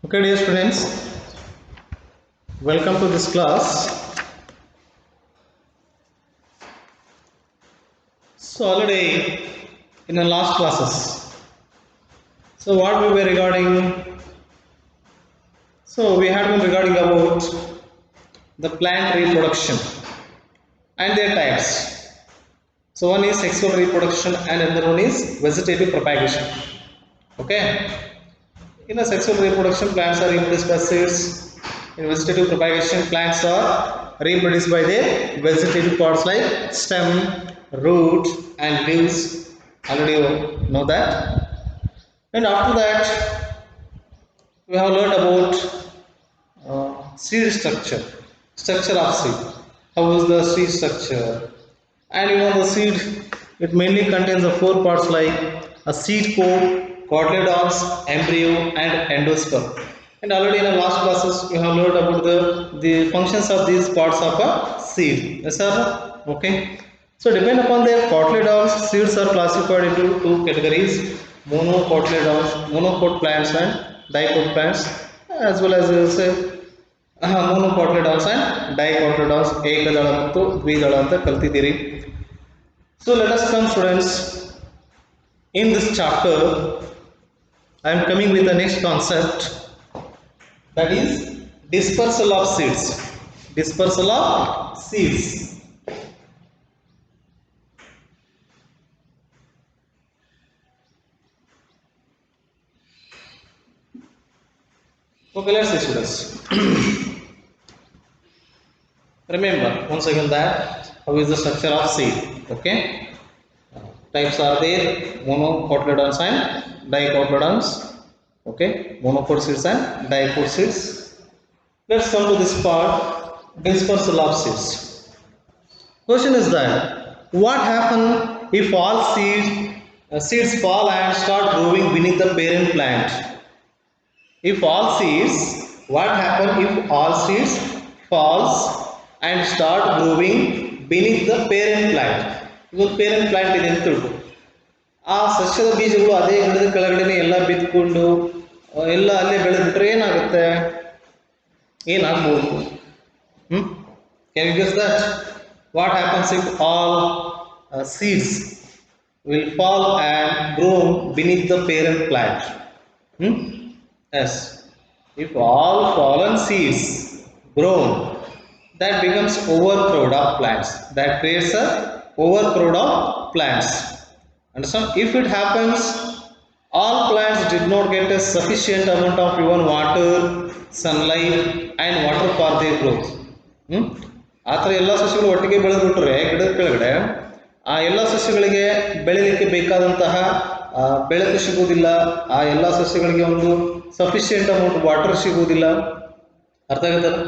Okay, dear students, welcome to this class. So already in the last classes, so what we were regarding, so we had been regarding about the plant reproduction and their types. So one is sexual reproduction and another one is vegetative propagation. Okay, in a sexual reproduction, plants are reproduced by seeds. In vegetative propagation, plants are reproduced by their vegetative parts like stem, root, and leaves. Already you know that. And after that, we have learned about seed structure of seed. How is the seed structure? And you know the seed, it mainly contains the four parts like a seed coat, cotyledons, embryo, and endosperm. And already in the last classes we have learned about the functions of these parts of a seed. Yes sir? Okay. So depend upon their cotyledons, seeds are classified into two categories: monocotyledons, monocot plants and dicot plants, as well as say monocotyledons and dicotyledons, ಏಕದಳ ಮತ್ತು ದ್ವಿದಳ ಅಂತ ಕಲ್ತಿದ್ದೀರಿ. So let us come students, in this chapter I am coming with the next concept, that is dispersal of seeds. Dispersal of seeds. Okay, let's see students. Remember once again that how is the structure of seed. Okay, types are there: monocotyledons and dicotyledons. Okay, monocot seeds and dicot seeds. Let's come to this part, dispersal of seeds. Question is that what happen if all seeds fall and start growing beneath the parent plant? If all seeds, what happen if all seeds falls and start growing beneath the parent plant? ಇದು parent plant ಇದೆ ಅಂತ ತಿಳ್ಕೊ. ಆ ಸಸ್ಯದ ಬೀಜಗಳು ಅದೇ ಗಿಡದ ಕೆಳಗಡೆ ಎಲ್ಲ ಬಿತ್ಕೊಂಡು ಎಲ್ಲ ಅಲ್ಲೇ ಬೆಳೆದ್ಬಿಟ್ರೆ ಏನಾಗುತ್ತೆ? ಏನಾಗ್ಬೋದು? Can you guess that? What happens if all seeds will fall and grow beneath the parent plant? Yes. If all fallen seeds grown, that becomes overcrowd of plants. That creates a overcrowd of plants. Understand? If it happens, all plants did not get a sufficient amount of even water, sunlight, and water for their growth. ಆ ಥರ ಎಲ್ಲ ಸಸ್ಯಗಳು ಒಟ್ಟಿಗೆ ಬೆಳೆದ್ಬಿಟ್ರೆ ಗಿಡದ ಕೆಳಗಡೆ ಆ ಎಲ್ಲ ಸಸ್ಯಗಳಿಗೆ ಬೆಳೆಯಲಿಕ್ಕೆ ಬೇಕಾದಂತಹ ಬೆಳಕು ಸಿಗುವುದಿಲ್ಲ. ಆ ಎಲ್ಲ ಸಸ್ಯಗಳಿಗೆ ಒಂದು ಸಫಿಷಿಯೆಂಟ್ ಅಮೌಂಟ್ ವಾಟರ್ ಸಿಗುವುದಿಲ್ಲ. ಅರ್ಥ ಆಗುತ್ತಲ್ಲ?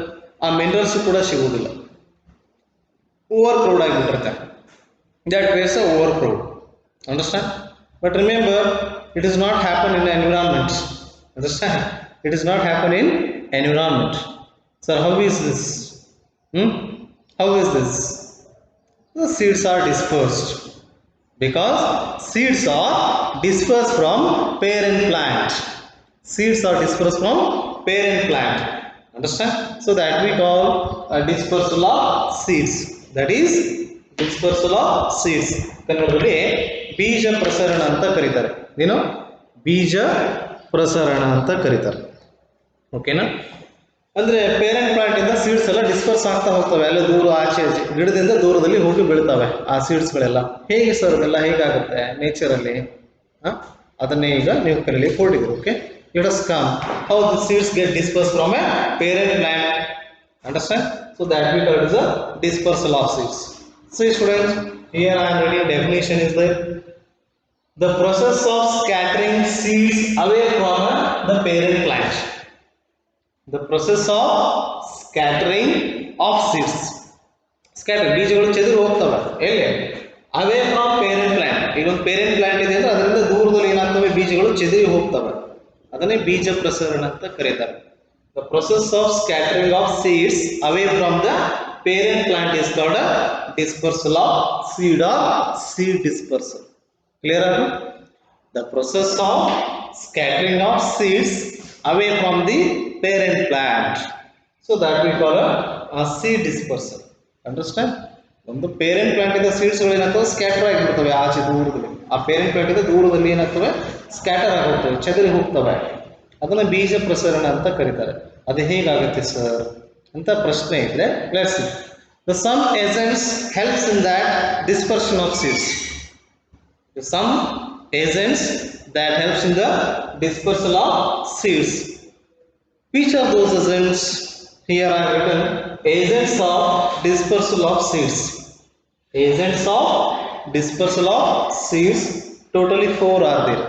ಆ ಮಿನರಲ್ಸ್ ಕೂಡ ಸಿಗುವುದಿಲ್ಲ. ಓವರ್ ಕ್ರೌಡ್ ಆಗಿಬಿಟ್ಟಿರುತ್ತೆ. That creates a over crowd. Understand? But remember, it is not happen in environment. Understand? It is not happen in environment. Sir, how is this? How is this? The seeds are dispersed because seeds are dispersed from parent plant. Seeds are dispersed from parent plant. Understand? So that we call a dispersal of seeds. That is dispersal of seeds. ಕನ್ನಡದಲ್ಲಿ ಬೀಜ ಪ್ರಸರಣ ಅಂತ ಕರೀತಾರೆ. ಏನು? ಬೀಜ ಪ್ರಸರಣ ಅಂತ ಕರೀತಾರೆ. ಓಕೆನಾ? ಅಂದರೆ ಪೇರೆಂಟ್ ಪ್ಲಾಂಟಿಂದ ಸೀಡ್ಸ್ ಎಲ್ಲ ಡಿಸ್ಪರ್ಸ್ ಆಗ್ತಾ ಹೋಗ್ತವೆ, ಎಲ್ಲ ದೂರ ಆಚೆ ಗಿಡದಿಂದ ದೂರದಲ್ಲಿ ಹೋಗಿ ಬೀಳ್ತವೆ ಆ ಸೀಡ್ಸ್ಗಳೆಲ್ಲ. ಹೇಗೆ ಸರ್ ಅದೆಲ್ಲ ಹೇಗಾಗುತ್ತೆ ನೇಚರಲ್ಲಿ? ಅದನ್ನೇ ಈಗ ನೀವು ಕರೀಲಿಕ್ಕೆ ಹೊರಟಿದ್ದೀರಿ. Okay, let us come how the seeds get disperse from a parent plant. Understand? So that we call is a dispersal of seeds. See students, here I am writing definition is there. The process of scattering seeds away from the parent plant. The process of scattering of seeds. Scatter ಬೀಜಗಳು ಚೆದರಿ ಹೋಗ್ತವೆ ಎಲ್ಲಿ? Away from parent plant. ಈಗ ಒಂದು parent plant ಇದೆ ಅಂದ್ರೆ ಅದರಿಂದ ದೂರದಲ್ಲಿ ಏನಾಗ್ತವೆ? ಬೀಜಗಳು ಚೆದರಿ ಹೋಗ್ತವೆ. ಅದನ್ನೇ ಬೀಜ ಪ್ರಸರಣ ಅಂತ ಕರೀತಾರೆ. The process of scattering of seeds away from the parent plant is called a dispersal of seed or seed dispersal. Clear? The process of scattering of seeds away from the parent plant. So that we call a seed dispersal. Understand? ಒಂದು parent plant ಇಂದ seeds ಗಳು ಏನಾಗ್ತವೆ scatter ಆಗಿಬಿಡ್ತವೆ ಆಚೆ ದೂರದಲ್ಲಿ. ಆ parent plant ಇಂದ ದೂರದಲ್ಲಿ ಏನಾಗ್ತವೆ scatter ಆಗೋಗ್ತವೆ, ಚೆದರಿ ಹೋಗ್ತವೆ. ಅದನ್ನ ಬೀಜ ಪ್ರಸರಣ ಅಂತ ಕರೀತಾರೆ. ಅದು ಹೇಗಾಗುತ್ತೆ ಸರ್ ಅಂತ ಪ್ರಶ್ನೆ ಇದ್ರೆ let's see. The some agents helps in that dispersion of seeds. Some agents that helps in the dispersal of seeds. Which of those agents? Here I have written agents of dispersal of seeds. Agents of dispersal of seeds. Totally 4 are there.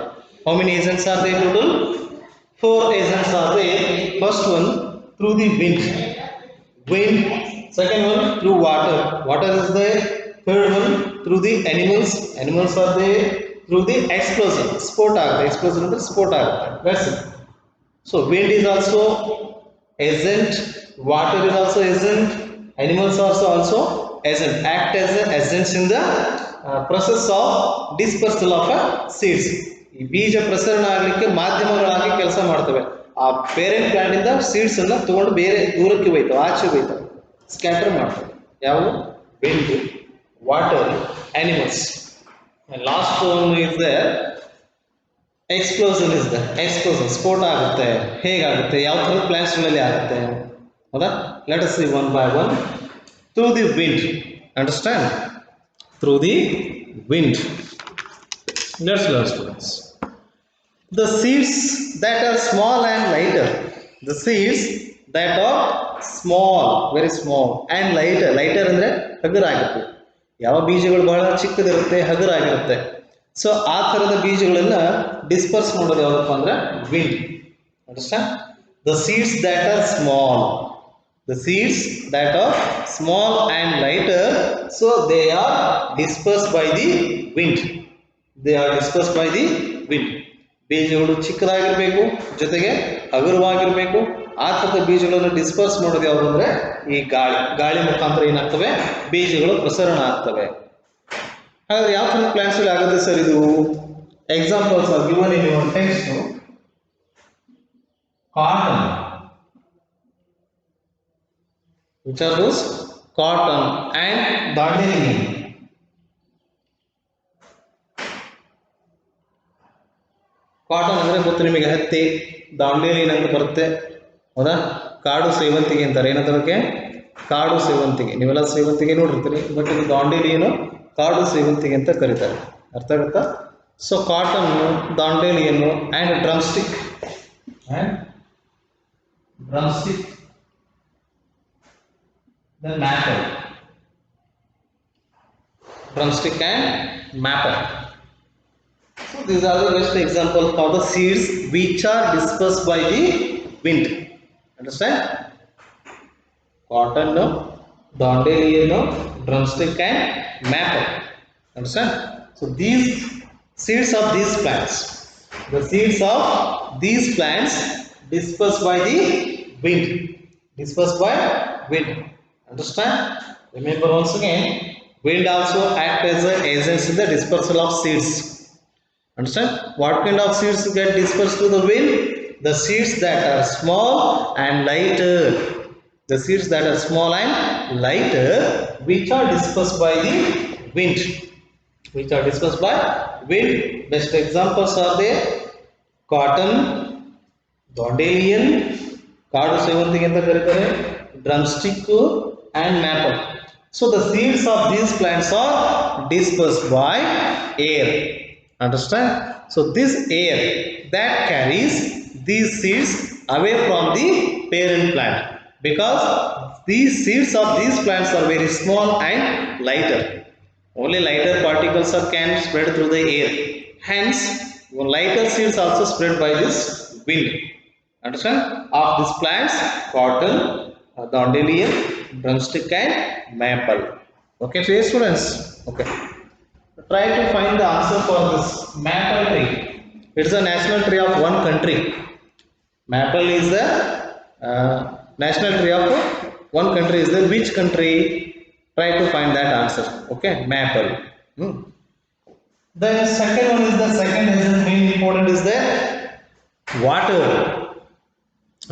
How many agents are there total? 4 agents are there. First one through the wind. Wind. Second one through water. Water is there. Third one through the animals. Animals are there. Through the explosion. Sport ಆಗುತ್ತೆ. Explosion ಅಂದ್ರೆ sport ಆಗುತ್ತೆ. That's it. So wind is also agent. Water is also agent. Animals are also agent. Act as agents in the process of dispersal of seeds. ಈ ಬೀಜ ಪ್ರಸರಣ ಆಗಲಿಕ್ಕೆ ಮಾಧ್ಯಮಗಳಾಗಿ ಕೆಲಸ ಮಾಡ್ತವೆ. ಆ ಪೇರೆಂಟ್ ಪ್ಲಾಂಟ್ ಇಂದ ಸೀಡ್ಸ್ ಅನ್ನ ತಗೊಂಡು ಬೇರೆ ದೂರಕ್ಕೆ ಒಯ್ತವೆ, ಆಚೆ ಒಯ್ತವೆ, ಸ್ಕ್ಯಾಟರ್ ಮಾಡ್ತವೆ. ಯಾವ? Wind, water, animals. Last one is the explosion is the explosion. ಸ್ಫೋಟ ಆಗುತ್ತೆ. ಹೇಗಾಗುತ್ತೆ? ಯಾವ ಥರದ ಪ್ಲಾಂಟ್ಸ್ಗಳಲ್ಲಿ ಆಗುತ್ತೆ? ಹೌದಾ? Let us see one by one. Through the wind. Understand? Through the wind. Let's learn, students. The seeds that are small and lighter. The seeds that are small, very small and lighter. Lighter ಅಂದ್ರೆ ಹಗುರಾಗಿರುತ್ತೆ. ಯಾವ ಬೀಜಗಳು ಬಹಳ ಚಿಕ್ಕದಿರುತ್ತೆ, ಹಗುರಾಗಿರುತ್ತೆ. So ಆ ಥರದ ಬೀಜಗಳನ್ನ disperse ಮಾಡೋದು ಯಾವ್ದಪ್ಪ ಅಂದ್ರೆ wind. Understand? The seeds that are small. The seeds that are small and lighter, so they are dispersed by the wind. They are dispersed by the wind. ಬೀಜಗಳು ಚಿಕ್ಕದಾಗಿರ್ಬೇಕು, ಜೊತೆಗೆ ಹಗುರವಾಗಿರ್ಬೇಕು. ಆ ಥರದ ಬೀಜಗಳನ್ನು ಡಿಸ್ಪರ್ಸ್ ಮಾಡೋದು ಯಾವುದು ಅಂದ್ರೆ ಈ ಗಾಳಿ ಮುಖಾಂತರ ಏನಾಗ್ತವೆ? ಬೀಜಗಳು ಪ್ರಸರಣ ಆಗ್ತವೆ. ಹಾಗಾದ್ರೆ ಯಾವ ಥರದ ಪ್ಲಾಂಟ್ಸ್ ಆಗುತ್ತೆ ಸರ್ ಇದು? Examples are given in your text. Cotton. Which are those? Cotton and dandelion. Cotton ಅಂದರೆ ಗೊತ್ತು ನಿಮಗೆ, ಹತ್ತಿ. ದಾಂಡೇಲಿಯನ್ ಅಂತ ಬರುತ್ತೆ, ಹೌದಾ? ಕಾಡು ಸೇವಂತಿಗೆ ಅಂತಾರೆ. ಏನಂತಕ್ಕೆ? ಕಾಡು ಸೇವಂತಿಗೆ. ನೀವೆಲ್ಲ ಸೇವಂತಿಗೆ ನೋಡಿರ್ತೀರಿ, ಬಟ್ ಇದು ದಾಂಡೇಲಿಯನು ಕಾಡು ಸೇವಂತಿಗೆ ಅಂತ ಕರೀತಾರೆ. ಅರ್ಥ ಆಗುತ್ತಾ? So cotton, dandelion and drumstick. Then maple. Drumstick and maple. So these are the best examples of the seeds which are dispersed by the wind. Understand? Cotton, dandelion, drumstick and maple. Understand? So these seeds of these plants, the seeds of these plants dispersed by the wind. Dispersed by wind. Understand? Remember once again, wind also act as an agent in the dispersal of seeds. Understand? What kind of seeds get dispersed to the wind? The seeds that are small and lighter. The seeds that are small and lighter, which are dispersed by the wind. Which are dispersed by wind. Best examples are there: cotton, dandelion, ಕಾಡು ಸೇವಂತಿಗೆ ಅಂತ ಕರೀತಾರೆ, drumstick and maple. So the seeds of these plants are dispersed by air. Understand? So this air that carries these seeds away from the parent plant, because these seeds of these plants are very small and lighter. Only lighter particles can spread through the air. Hence, lighter seeds also spread by this wind. Understand? Of these plants, cotton, dandelion, drumstick and maple. Okay, so yes, students. Okay. Try to find the answer for this maple tree. It is a national tree of one country. Maple is the national tree of one country. Is there which country? Try to find that answer. Okay, maple. The second one is the second reason main important is the water.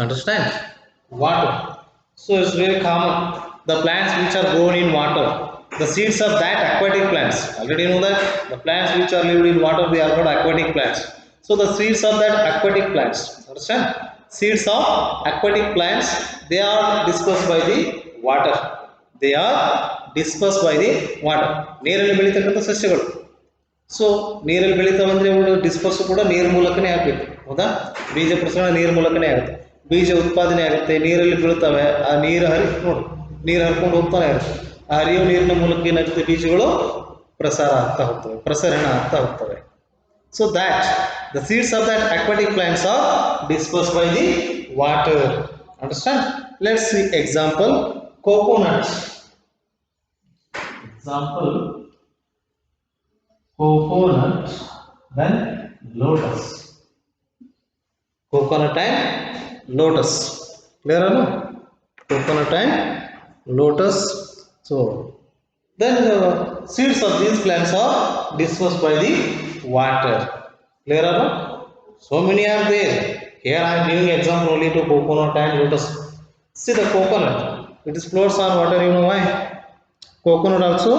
Understand? Water. So it's very common. The plants which are grown in water, the seeds of that aquatic plants. Already you know that the plants which are lived in water, they are called aquatic plants. So the seeds of that aquatic plants, understand? Seeds of aquatic plants, they are dispersed by the water. They are dispersed by the water. ನೀರಲ್ಲಿ ಬೆಳೀತಕ್ಕಂಥ ಸಸ್ಯಗಳು. So ನೀರಲ್ಲಿ ಬೆಳೀತಾವಂದ್ರೆ ಇವುಗಳು disperse ಕೂಡ ನೀರು ಮೂಲಕನೇ ಆಗಬೇಕು, ಹೌದಾ? ಬೀಜ ಪ್ರಸರಣ ನೀರು ಮೂಲಕನೇ ಆಗುತ್ತೆ. ಬೀಜ ಉತ್ಪಾದನೆ ಆಗುತ್ತೆ, ನೀರಲ್ಲಿ ಬೀಳ್ತವೆ, ಆ ನೀರು ನೋಡು, ನೀರು ಹರ್ಕೊಂಡು ಹೋಗ್ತಾನೆ ಇರುತ್ತೆ. ಆ ಹರಿಯುವ ನೀರಿನ ಮೂಲಕ ಏನಾಗುತ್ತೆ, ಬೀಜಗಳು ಪ್ರಸಾರ ಆಗ್ತಾ ಹೋಗ್ತವೆ, ಪ್ರಸರಣ ಆಗ್ತಾ ಹೋಗ್ತವೆ. So that the seeds of that aquatic plants are dispersed by the water. Understand? Let's see example. Coconut. Example, coconut, then lotus. Coconut and lotus. Clear or no? Coconut and lotus. So then the seeds of these plants are dispersed by the water. Clear or no? So many are there. Here I am giving example only to coconut and lotus. See the coconut, it is floats on water. You know why? Coconut also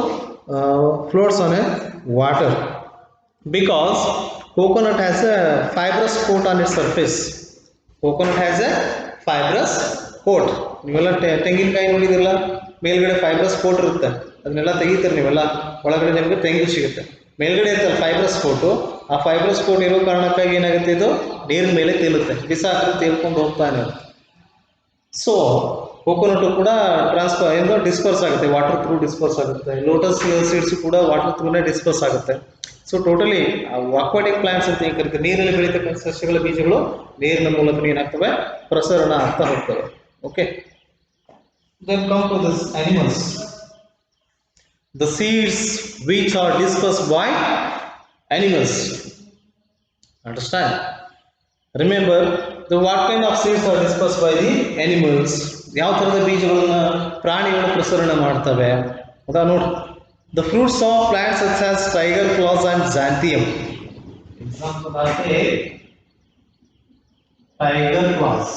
floats on a water because coconut has a fibrous coat on its surface. Coconut has a fibrous coat. ನೀವೆಲ್ಲ ತೆಂಗಿನಕಾಯಿ ನೋಡಿದಿರಲ್ಲ, ಮೇಲ್ಗಡೆ fibrous coat ಇರುತ್ತೆ, ಅದನ್ನೆಲ್ಲ ತೆಗಿತೀರಿ ನೀವೆಲ್ಲ, ಒಳಗಡೆ ನಿಮಗೆ ತೆಂಗು ಸಿಗುತ್ತೆ. ಮೇಲ್ಗಡೆ ಇರ್ತಲ್ಲ ಫೈಬ್ರಸ್ ಕೋಟು, ಆ ಫೈಬ್ರಸ್ ಕೋಟ್ ಇರೋ ಕಾರಣಕ್ಕಾಗಿ ಏನಾಗುತ್ತೆ, ಇದು ನೀರಿನ ಮೇಲೆ ತೇಲುತ್ತೆ, ಬಿಸಾಕ್ರೆ ತೇಲ್ಕೊಂಡು ಹೋಗ್ತಾನೆ. ಸೊ ಕೋಕೋನಟ್ ಕೂಡ ಟ್ರಾನ್ಸ್ಫರ್ ಏನು ಡಿಸ್ಪರ್ಸ್ ಆಗುತ್ತೆ, ವಾಟರ್ ಥ್ರೂ ಡಿಸ್ಪರ್ಸ್ ಆಗುತ್ತೆ. ಲೋಟಸ್ ಸೀಡ್ಸ್ ಕೂಡ ವಾಟರ್ ಥ್ರೂನೇ ಡಿಸ್ಪರ್ಸ್ ಆಗುತ್ತೆ. ಸೊ ಟೋಟಲಿ ಅಕ್ವಾಟಿಕ್ ಪ್ಲಾಂಟ್ಸ್ ಅಂತ ಏನು ಕರಿತೀವಿ, ನೀರಲ್ಲಿ ಬೆಳೀತಕ್ಕಂಥ ಸಸ್ಯಗಳ ಬೀಜಗಳು ನೀರಿನ ಮೂಲಕ ಏನಾಗ್ತವೆ, ಪ್ರಸರಣ ಆಗ್ತಾ ಹೋಗ್ತವೆ. Okay, then come to this animals. The seeds which are dispersed by animals. Understand? Remember, what kind of seeds are dispersed by the animals? ಯಾವ ಥರದ ಬೀಜಗಳನ್ನ ಪ್ರಾಣಿಗಳು ಪ್ರಸರಣ ಮಾಡ್ತವೆ ಅದಾ ನೋಡಿ. The fruits of plants such as tiger claws and xanthium. Example ಆಗಿ tiger claws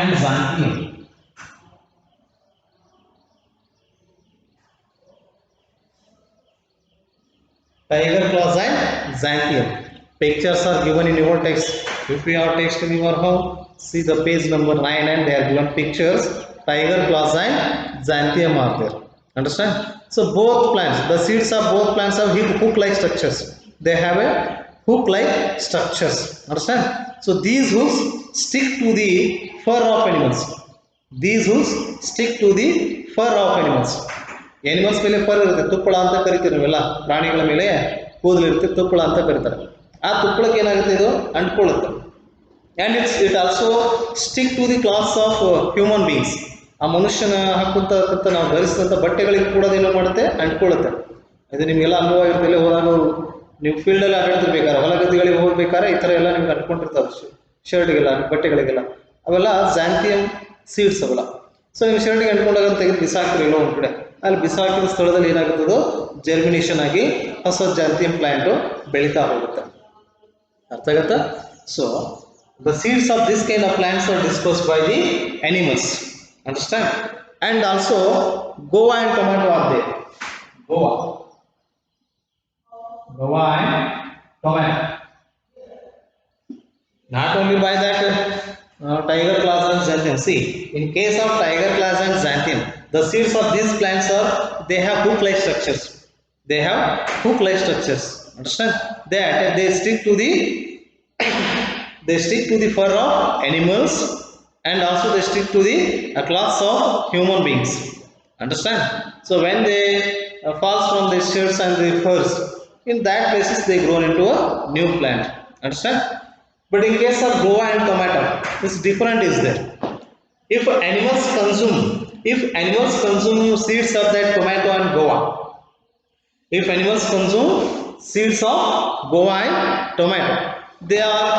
and xanthium. Tiger claws and xanthium. Pictures are given in your text. If you have text in your home, see the page number 9 and they are given pictures. Tiger claws and xanthium are there. Understand? So both plants, the seeds of both plants have hook-like structures. They have a hook-like structures. Understand? So these hooks stick to the fur of animals. These hooks stick to the fur of animals. Animals ಮೇಲೆ fur ಇರುತ್ತೆ, ತುಪ್ಪಳ ಅಂತ ಕರಿತೀವಿ ನಾವೆಲ್ಲ. ಪ್ರಾಣಿಗಳ ಮೇಲೆ ಕೂದಲು ಇರುತ್ತೆ, ತುಪ್ಪಳ ಅಂತ ಕರೀತಾರೆ. ಆ ತುಪ್ಪಳಕ್ಕೆ ಏನಾಗುತ್ತೆ, ಇದು ಅಂಟ್ಕೊಳ್ಳುತ್ತೆ. And it also stick to the clothes of human beings. ಆ ಮನುಷ್ಯನ ಹಾಕುವಂಥ ನಾವು ಧರಿಸಿದಂಥ ಬಟ್ಟೆಗಳಿಗೆ ಕೂಡ ಅದೇನು ಮಾಡುತ್ತೆ, ಅಂಟ್ಕೊಳ್ಳುತ್ತೆ. ಇದು ನಿಮಗೆಲ್ಲ ಅನುಭವ ಇರ್ತದೆ. ಹೋದಾಗ ನೀವು ಫೀಲ್ಡಲ್ಲಿ ಆಟಾಡ್ತಿರ್ಬೇಕಾರೆ, ಹೊಲ ಗದ್ದೆಗಳಿಗೆ ಹೋಗ್ಬೇಕಾದ್ರೆ ಈ ಥರ ಎಲ್ಲ ನಿಮ್ಗೆ ಅಂಟ್ಕೊಂಡಿರ್ತಾವೆ, ಶರ್ಟ್ಗೆಲ್ಲ, ಬಟ್ಟೆಗಳಿಗೆಲ್ಲ. ಅವೆಲ್ಲ ಝ್ಯಾಂಥಿಯಂ ಸೀಡ್ಸ್ ಅವೆಲ್ಲ. ಸೊ ನೀವು ಶರ್ಟಿಗೆ ಅಂಟ್ಕೊಂಡಾಗ ತೆಗೆದು ಬಿಸಾಕ್ರಿ ಎಲ್ಲೋ ಒಂದು ಕಡೆ, ಅಲ್ಲಿ ಬಿಸಾಕಿದ ಸ್ಥಳದಲ್ಲಿ ಏನಾಗುತ್ತದೋ ಜರ್ಮಿನೇಷನ್ ಆಗಿ ಹೊಸ ಝ್ಯಾಂಥಿಯಂ ಪ್ಲಾಂಟು ಬೆಳೀತಾ ಹೋಗುತ್ತೆ. ಅರ್ಥ ಆಗುತ್ತಾ? So the seeds of this kind of plants are dispersed by the animals. Understand? And also guava and tomato are there. Guava and tomato. Not only by that tiger claws and xanthium. See, in case of tiger claws and xanthium, the seeds of these plants are, they have hook-like structures. They have hook-like structures. Understand? They stick to the they stick to the fur of animals, and also they stick to the claws of human beings. Understand? So when they falls from the shirts and the furs, in that places they grow into a new plant. Understand? But in case of guava and tomato, this different is there. If animals consume seeds of that tomato and guava, if animals consume seeds of guava and tomato, they are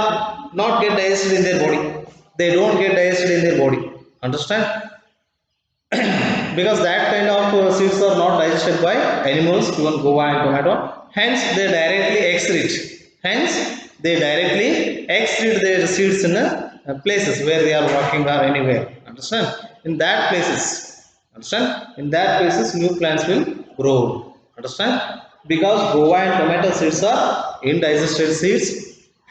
not get digested in their body. They don't get digested in their body. Understand? Because that kind of seeds are not digested by animals, even guava and tomato. Hence they directly excrete. extrude their seeds in places where they are walking or anywhere. Understand? In that places, understand? In that places, new plants will grow. Understand? Because guava and tomato seeds are indigested seeds.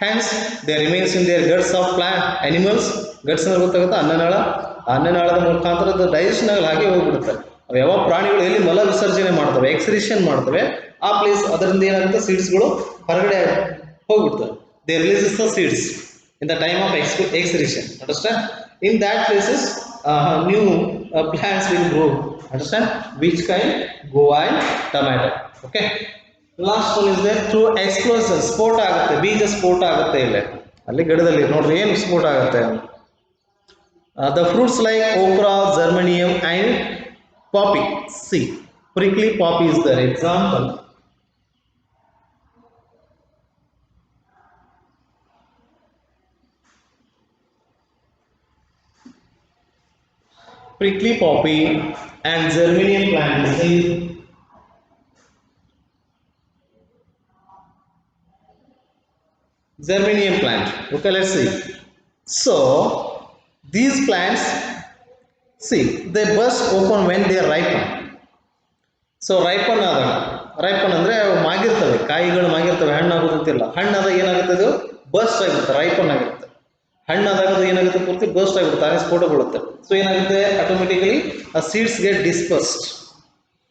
Hence, they remains in their guts of plant animals. Guts ಅಂದ್ರೆ ಗೊತ್ತಾಗುತ್ತಾ ಅನ್ನನಾಳ, ಅನ್ನನಾಳದ ಮುಖಾಂತರ ಅದು digestion ಆಗಲಿ ಹಾಗೆ ಹೋಗ್ಬಿಡುತ್ತೆ. ಅವು ಯಾವ ಪ್ರಾಣಿಗಳು ಎಲ್ಲಿ ಮಲ ವಿಸರ್ಜನೆ ಮಾಡ್ತವೆ, ಎಕ್ಸ್ಕ್ರಿಷನ್ ಮಾಡ್ತವೆ, ಆ ಪ್ಲೇಸ್ ಅದರಿಂದ ಏನಾಗುತ್ತೆ ಸೀಡ್ಸ್ಗಳು ಹೊರಗಡೆ ಹೋಗ್ಬಿಡ್ತವೆ. They releases the seeds in the time of excretion. Understand? In that places, new plants will grow. Understand? Which kind? Guava and tomato. Okay. Last one is there through explosion. ಸ್ಫೋಟ ಆಗುತ್ತೆ, ಬೀಜ ಸ್ಫೋಟ ಆಗುತ್ತೆ. ಇಲ್ಲಿ ಅಲ್ಲಿ ಗಿಡದಲ್ಲಿ ನೋಡ್ರಿ ಏನು ಸ್ಫೋಟ ಆಗುತ್ತೆ. The fruits like okra, geranium and poppy. See, prickly poppy is the example. Prickly poppy and geranium plant is the geranium plant. Okay, let's see. So these plants, see, they burst open when they ripen. So ripen ಆದಾಗ, ripen ಅಂದರೆ ಅವು ಮಾಗಿರ್ತವೆ, ಕಾಯಿಗಳು ಮಾಗಿರ್ತವೆ, ಹಣ್ಣಾಗೋದಂತಿಲ್ಲ. ಹಣ್ಣಾದಾಗ ಏನಾಗುತ್ತೆ, ಅದು burst ಆಗಿರುತ್ತೆ, ripen ಆಗಿರುತ್ತೆ. ಹಣ್ಣಾದಾಗ ಅದು ಏನಾಗುತ್ತೆ, ಪೂರ್ತಿ ಬರ್ಸ್ಟ್ ಆಗಿರುತ್ತೆ, ಆಗ ಸ್ಫೋಟಗೊಳ್ಳುತ್ತೆ. ಸೊ ಏನಾಗುತ್ತೆ, automatically seeds get dispersed.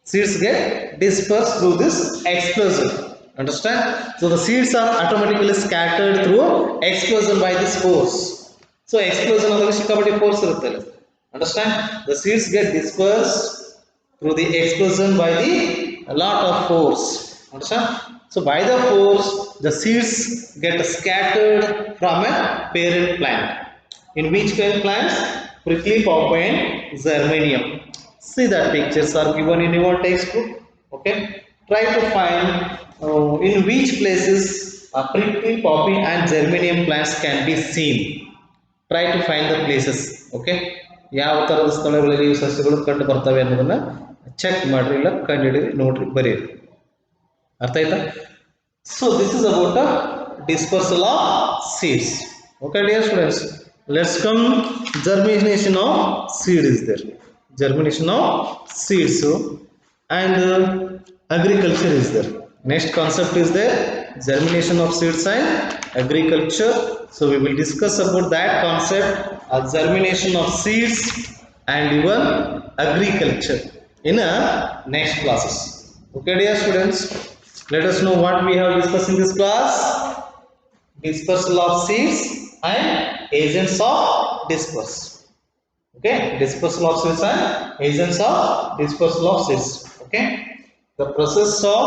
Seeds get dispersed through this explosion. Understand? So the seeds are automatically scattered through explosion by this force. So explosion andaga sikapati force irutte. Understand? The seeds get dispersed through the explosion by the a lot of force. Understand? So by the force, the seeds get scattered from a parent plant. In which kind of plants? Prickly poppy and geranium. See that pictures are given in your textbook. Okay, try to find in which places prickly poppy and geranium plants can be seen. Try to find the places. Okay, ಯಾವ ತರದ ಸ್ಥಳಗಳಲ್ಲಿ ಈ ಸಸ್ಯಗಳು ಕಂಡು ಬರ್ತವೆ ಅನ್ನೋದನ್ನ check ಮಾಡ್ರಿ, ಇಲ್ಲ ಕಂಡುಹಿಡಿದು ನೋಡ್ರಿ, ಬರೀರಿ. ಅರ್ಥ ಆಯ್ತಾ? So this is about the dispersal of seeds. Okay, dear students, let's come germination of seed is there. Germination of seeds and agriculture is there. Next concept is there, germination of seeds and agriculture. So we will discuss about that concept, germination of seeds and even agriculture in next classes. Okay, dear students, let us know what we have discussed in this class. Dispersal of seeds and agents of dispersal. Okay, dispersal of seeds and agents of dispersal of seeds. Okay, the process of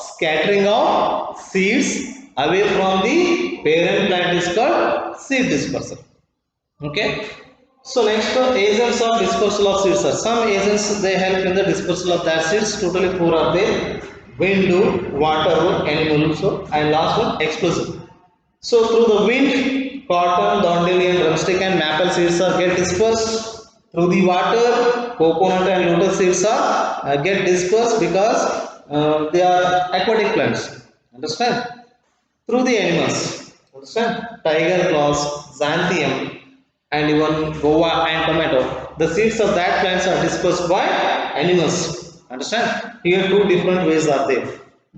scattering of seeds away from the parent plant is called seed dispersal. Okay, so next agents of dispersal of seeds are some agents, they help in the dispersal of that seeds. Totally 4 are there: wind, water, animals, and last one explosion. So through the wind, cotton, dandelion, drumstick and maple seeds are get dispersed. Through the water, coconut and lotus seeds are get dispersed because they are aquatic plants. Understand? Through the animals, understand? Tiger claws, xanthium and even guava and tomato, the seeds of that plants are dispersed by animals. Understand? Here two different ways are there.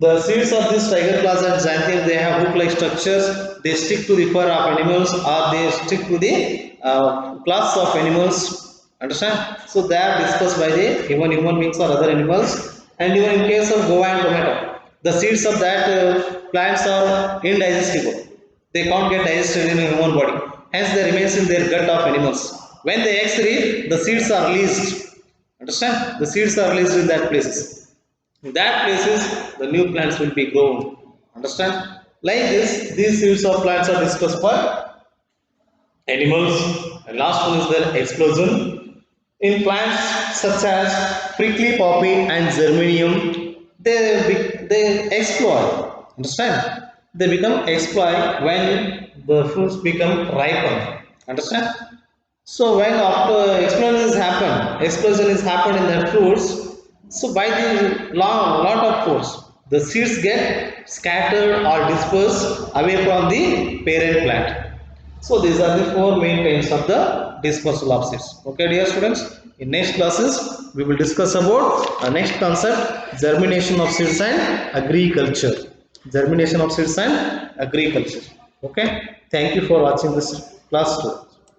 The seeds of this tiger claws and xanthium, they have hook-like structures. They stick to the fur of animals or they stick to the claws of animals. Understand? So they are dispersed by the human beings or other animals. And even in case of guava and tomato, the seeds of that plants are indigestible. They can't get digested in a human body. Hence they remains in their gut of animals. When they excrete, the seeds are released. Understand? The seeds are released in that places. In that places, the new plants will be grown. Understand? Like this, these seeds of plants are dispersed by animals. And last one is the explosion. In plants such as prickly poppy and geranium, they exploit. Understand? They become exploit when the fruits become ripen. Understand? So when after explosion is happened in the fruits, so by the lot of force, the seeds get scattered or dispersed away from the parent plant. So these are the four main kinds of the dispersal of seeds. Okay, dear students, in next classes we will discuss about next concept, germination of seeds and agriculture. Germination of seeds and agriculture. Okay, thank you for watching this class too.